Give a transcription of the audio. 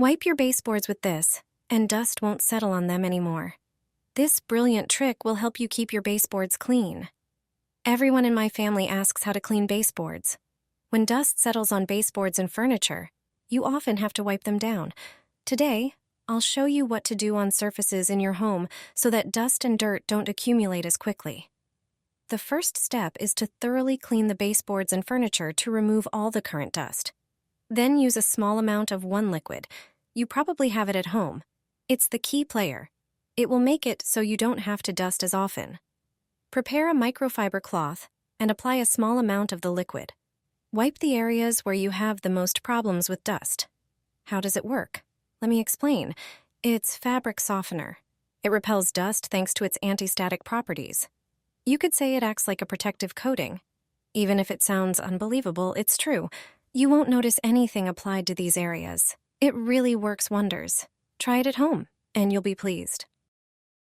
Wipe your baseboards with this, and dust won't settle on them anymore. This brilliant trick will help you keep your baseboards clean. Everyone in my family asks how to clean baseboards. When dust settles on baseboards and furniture, you often have to wipe them down. Today, I'll show you what to do on surfaces in your home so that dust and dirt don't accumulate as quickly. The first step is to thoroughly clean the baseboards and furniture to remove all the current dust. Then use a small amount of one liquid. You probably have it at home. It's the key player. It will make it so you don't have to dust as often. Prepare a microfiber cloth and apply a small amount of the liquid. Wipe the areas where you have the most problems with dust. How does it work? Let me explain. It's fabric softener. It repels dust thanks to its anti-static properties. You could say it acts like a protective coating. Even if it sounds unbelievable, it's true. You won't notice anything applied to these areas. It really works wonders. Try it at home, and you'll be pleased.